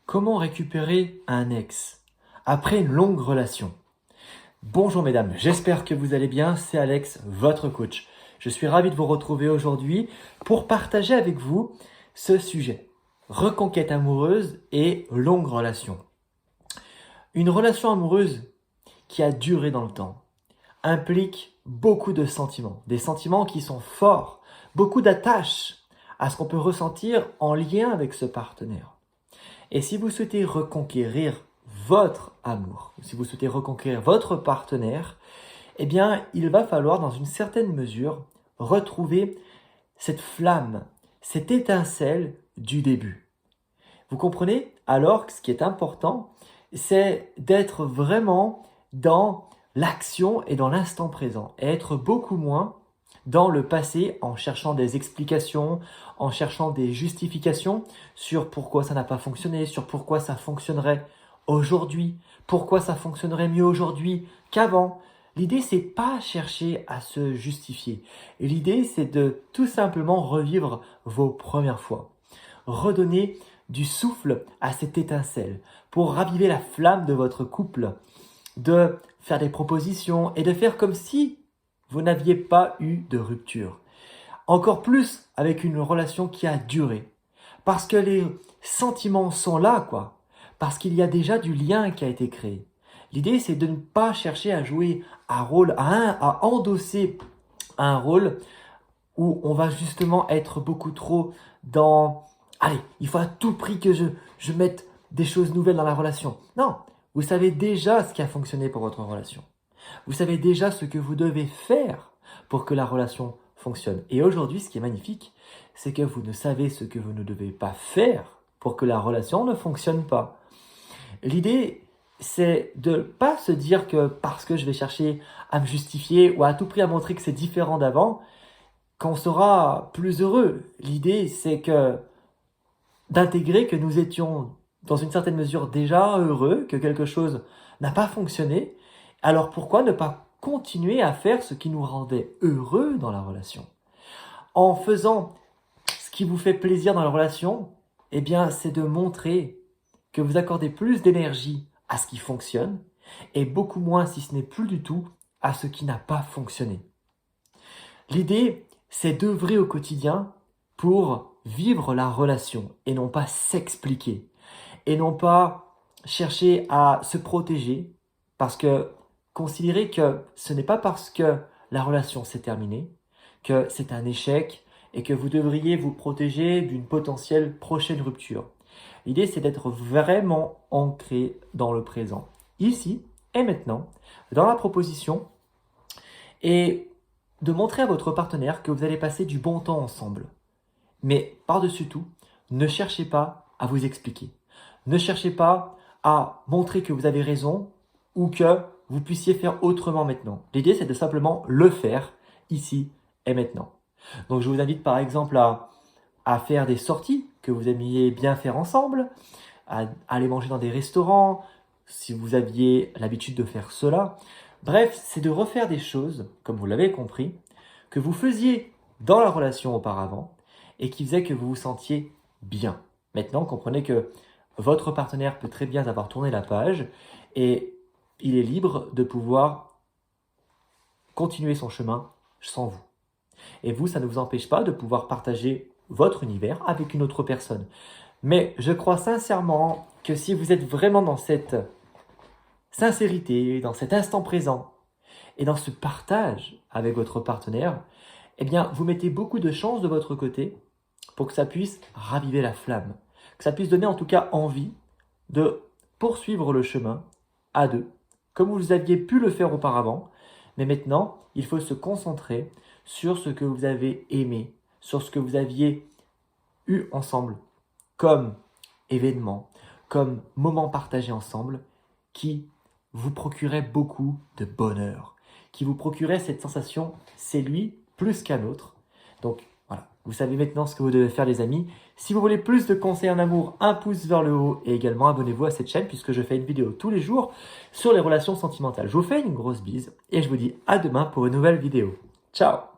Comment récupérer un ex après une longue relation? Bonjour mesdames, j'espère que vous allez bien, c'est Alex, votre coach. Je suis ravi de vous retrouver aujourd'hui pour partager avec vous ce sujet. Reconquête amoureuse et longue relation. Une relation amoureuse qui a duré dans le temps implique beaucoup de sentiments, des sentiments qui sont forts, beaucoup d'attaches à ce qu'on peut ressentir en lien avec ce partenaire. Et si vous souhaitez reconquérir votre amour, si vous souhaitez reconquérir votre partenaire, eh bien, il va falloir, dans une certaine mesure, retrouver cette flamme, cette étincelle du début. Vous comprenez? Alors, ce qui est important, c'est d'être vraiment dans l'action et dans l'instant présent, et être beaucoup moins dans le passé en cherchant des explications, en cherchant des justifications sur pourquoi ça n'a pas fonctionné, sur pourquoi ça fonctionnerait aujourd'hui, pourquoi ça fonctionnerait mieux aujourd'hui qu'avant. L'idée, c'est pas chercher à se justifier. L'idée, c'est de tout simplement revivre vos premières fois. Redonner du souffle à cette étincelle pour raviver la flamme de votre couple, de faire des propositions et de faire comme si vous n'aviez pas eu de rupture. Encore plus avec une relation qui a duré. Parce que les sentiments sont là, quoi. Parce qu'il y a déjà du lien qui a été créé. L'idée, c'est de ne pas chercher à jouer un rôle, à endosser un rôle où on va justement être beaucoup trop dans « Allez, il faut à tout prix que je mette des choses nouvelles dans la relation. » Non, vous savez déjà ce qui a fonctionné pour votre relation. Vous savez déjà ce que vous devez faire pour que la relation fonctionne. Et aujourd'hui, ce qui est magnifique, c'est que vous ne savez ce que vous ne devez pas faire pour que la relation ne fonctionne pas. L'idée, c'est de ne pas se dire que parce que je vais chercher à me justifier ou à tout prix à montrer que c'est différent d'avant, qu'on sera plus heureux. L'idée, c'est que d'intégrer que nous étions dans une certaine mesure déjà heureux, que quelque chose n'a pas fonctionné. Alors pourquoi ne pas continuer à faire ce qui nous rendait heureux dans la relation? En faisant ce qui vous fait plaisir dans la relation, eh bien, c'est de montrer que vous accordez plus d'énergie à ce qui fonctionne et beaucoup moins, si ce n'est plus du tout, à ce qui n'a pas fonctionné. L'idée, c'est d'œuvrer au quotidien pour vivre la relation et non pas s'expliquer et non pas chercher à se protéger parce que considérez que ce n'est pas parce que la relation s'est terminée que c'est un échec et que vous devriez vous protéger d'une potentielle prochaine rupture. L'idée, c'est d'être vraiment ancré dans le présent, ici et maintenant, dans la proposition, et de montrer à votre partenaire que vous allez passer du bon temps ensemble. Mais par-dessus tout, ne cherchez pas à vous expliquer. Ne cherchez pas à montrer que vous avez raison ou que vous puissiez faire autrement maintenant. L'idée, c'est de simplement le faire ici et maintenant. Donc, je vous invite par exemple à faire des sorties que vous aimiez bien faire ensemble, à aller manger dans des restaurants, si vous aviez l'habitude de faire cela. Bref, c'est de refaire des choses, comme vous l'avez compris, que vous faisiez dans la relation auparavant et qui faisaient que vous vous sentiez bien. Maintenant, comprenez que votre partenaire peut très bien avoir tourné la page et il est libre de pouvoir continuer son chemin sans vous. Et vous, ça ne vous empêche pas de pouvoir partager votre univers avec une autre personne. Mais je crois sincèrement que si vous êtes vraiment dans cette sincérité, dans cet instant présent et dans ce partage avec votre partenaire, eh bien, vous mettez beaucoup de chance de votre côté pour que ça puisse raviver la flamme, que ça puisse donner en tout cas envie de poursuivre le chemin à deux, comme vous aviez pu le faire auparavant. Mais maintenant, il faut se concentrer sur ce que vous avez aimé, sur ce que vous aviez eu ensemble, comme événement, comme moment partagé ensemble, qui vous procurait beaucoup de bonheur, qui vous procurait cette sensation, c'est lui plus qu'un autre. Donc voilà, vous savez maintenant ce que vous devez faire les amis. Si vous voulez plus de conseils en amour, un pouce vers le haut et également abonnez-vous à cette chaîne puisque je fais une vidéo tous les jours sur les relations sentimentales. Je vous fais une grosse bise et je vous dis à demain pour une nouvelle vidéo. Ciao!